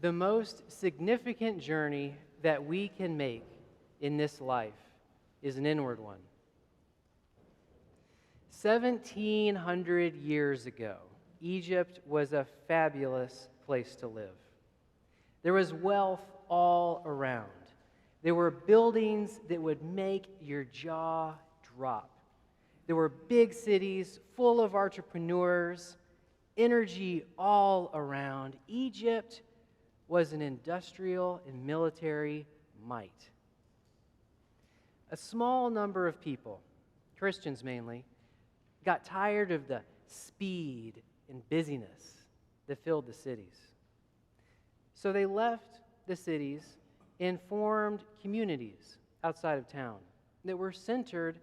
The most significant journey that we can make in this life is an inward one. 1,700 years ago, Egypt was a fabulous place to live. There was wealth all around. There were buildings that would make your jaw drop. There were big cities full of entrepreneurs, energy all around. Egypt was an industrial and military might. A small number of people, Christians mainly, got tired of the speed and busyness that filled the cities. So they left the cities and formed communities outside of town that were centered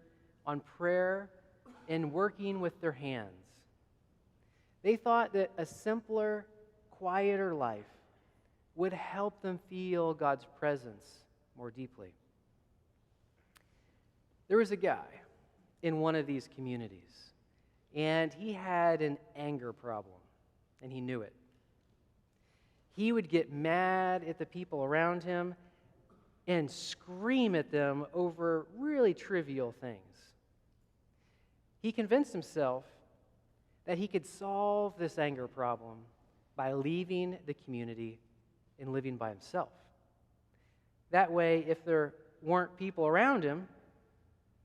on prayer and working with their hands. They thought that a simpler, quieter life would help them feel God's presence more deeply. There was a guy in one of these communities, and he had an anger problem, and he knew it. He would get mad at the people around him and scream at them over really trivial things. He convinced himself that he could solve this anger problem by leaving the community and living by himself. That way, if there weren't people around him,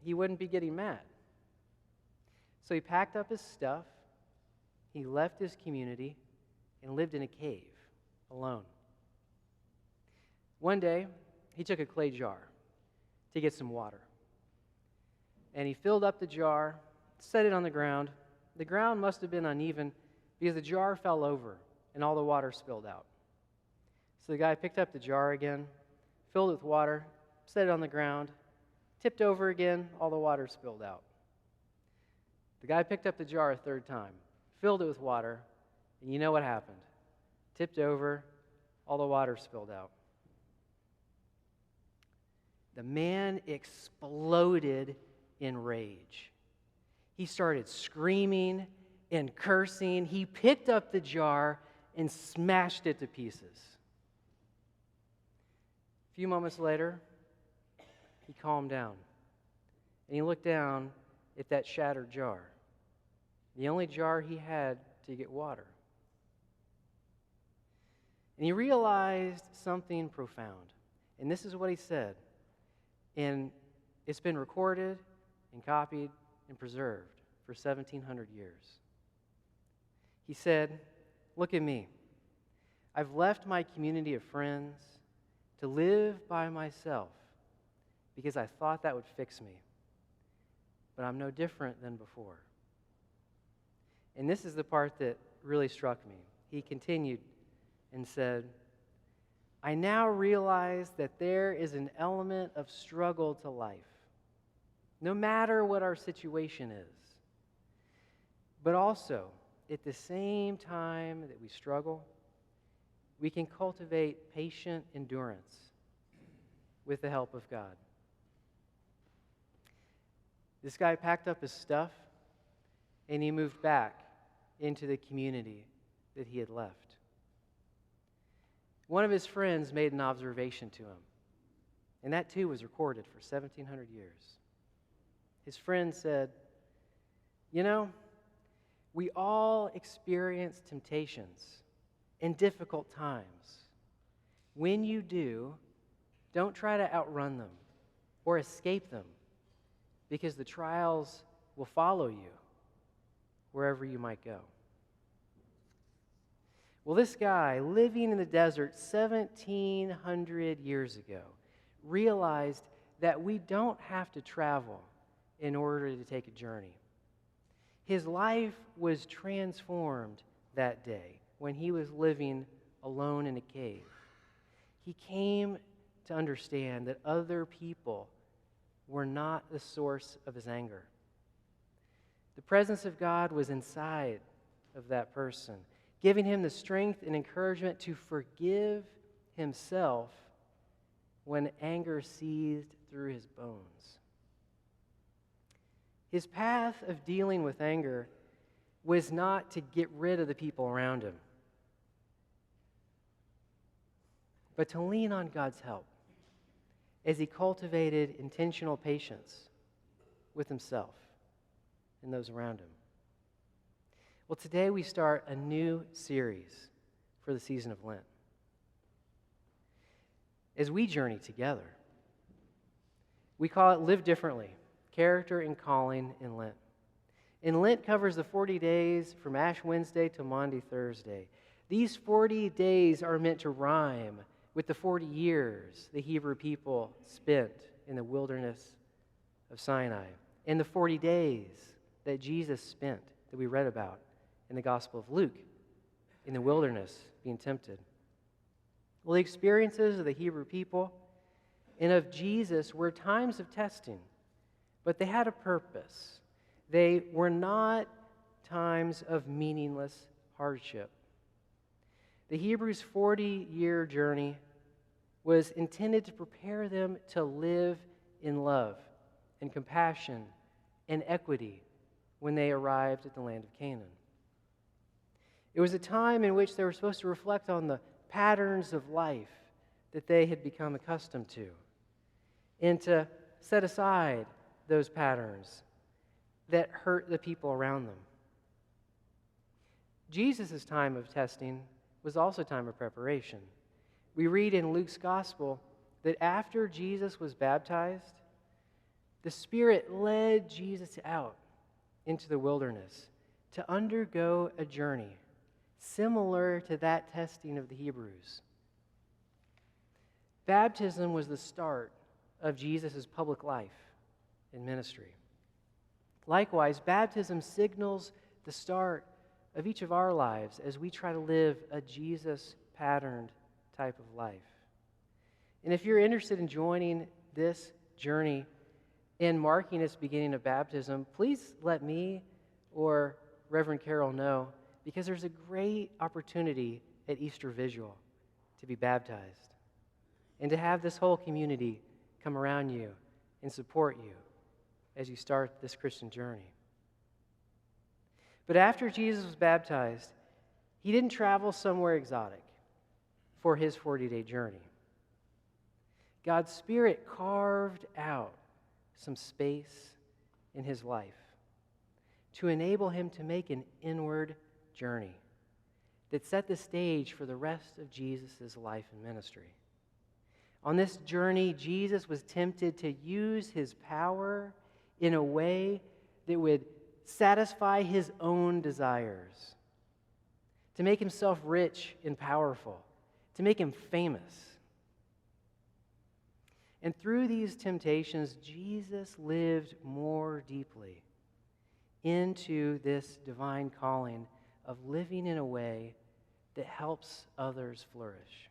he wouldn't be getting mad. So he packed up his stuff, he left his community, and lived in a cave alone. One day, he took a clay jar to get some water. And he filled up the jar, set it on the ground. The ground must have been uneven because the jar fell over and all the water spilled out. So the guy picked up the jar again, filled it with water, set it on the ground, tipped over again, all the water spilled out. The guy picked up the jar a third time, filled it with water, and you know what happened? Tipped over, all the water spilled out. The man exploded in rage. He started screaming and cursing. He picked up the jar and smashed it to pieces. A few moments later, he calmed down, and he looked down at that shattered jar, the only jar he had to get water. And he realized something profound. And this is what he said. And it's been recorded and copied and preserved for 1,700 years. He said, "Look at me. I've left my community of friends to live by myself because I thought that would fix me. But I'm no different than before." And this is the part that really struck me. He continued and said, "I now realize that there is an element of struggle to life, no matter what our situation is. But also, at the same time that we struggle, we can cultivate patient endurance with the help of God." This guy packed up his stuff and he moved back into the community that he had left. One of his friends made an observation to him, and that too was recorded for 1,700 years. His friend said, "You know, we all experience temptations and difficult times. When you do, don't try to outrun them or escape them, because the trials will follow you wherever you might go." Well, this guy living in the desert 1,700 years ago realized that we don't have to travel in order to take a journey. His life was transformed that day when he was living alone in a cave. He came to understand that other people were not the source of his anger. The presence of God was inside of that person, giving him the strength and encouragement to forgive himself when anger seethed through his bones. His path of dealing with anger was not to get rid of the people around him. but to lean on God's help as he cultivated intentional patience with himself and those around him. Well, today we start a new series for the season of Lent. As we journey together, we call it Live Differently, Character and Calling in Lent. And Lent covers the 40 days from Ash Wednesday to Maundy Thursday. These 40 days are meant to rhyme with the 40 years the Hebrew people spent in the wilderness of Sinai, and the 40 days that Jesus spent, that we read about in the Gospel of Luke, in the wilderness being tempted. Well, the experiences of the Hebrew people and of Jesus were times of testing, but they had a purpose. They were not times of meaningless hardship. The Hebrews' 40-year journey was intended to prepare them to live in love and compassion and equity when they arrived at the land of Canaan. It was a time in which they were supposed to reflect on the patterns of life that they had become accustomed to and to set aside those patterns that hurt the people around them. Jesus' time of testing was also a time of preparation. We read in Luke's gospel that after Jesus was baptized, the Spirit led Jesus out into the wilderness to undergo a journey similar to that testing of the Hebrews. Baptism was the start of Jesus' public life and ministry. Likewise, baptism signals the start of each of our lives as we try to live a Jesus-patterned type of life. And if you're interested in joining this journey and marking its beginning of baptism, please let me or Reverend Carol know, because there's a great opportunity at Easter Visual to be baptized and to have this whole community come around you and support you as you start this Christian journey. But after Jesus was baptized, he didn't travel somewhere exotic for his 40-day journey. God's Spirit carved out some space in his life to enable him to make an inward journey that set the stage for the rest of Jesus' life and ministry. On this journey, Jesus was tempted to use his power in a way that would satisfy his own desires, to make himself rich and powerful, to make him famous. And through these temptations, Jesus lived more deeply into this divine calling of living in a way that helps others flourish.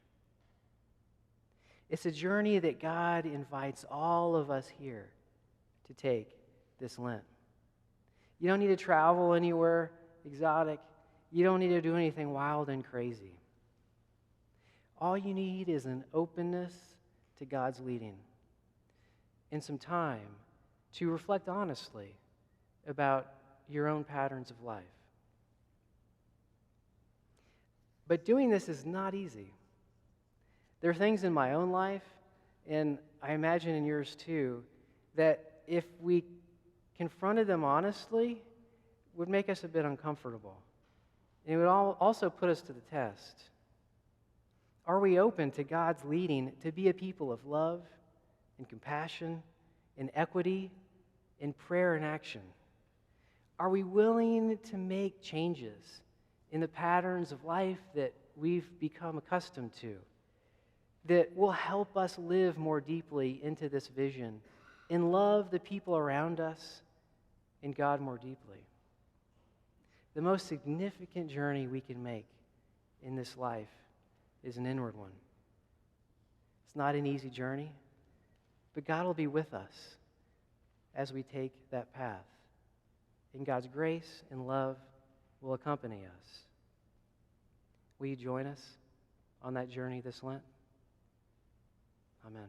It's a journey that God invites all of us here to take this Lent. You don't need to travel anywhere exotic. You don't need to do anything wild and crazy. All you need is an openness to God's leading and some time to reflect honestly about your own patterns of life. But doing this is not easy. There are things in my own life, and I imagine in yours too, that if we confronted them honestly, would make us a bit uncomfortable. And it would also put us to the test. Are we open to God's leading to be a people of love and compassion and equity and prayer and action? Are we willing to make changes in the patterns of life that we've become accustomed to that will help us live more deeply into this vision and love the people around us and God more deeply? The most significant journey we can make in this life is an inward one. It's not an easy journey, but God will be with us as we take that path. And God's grace and love will accompany us. Will you join us on that journey this Lent? Amen.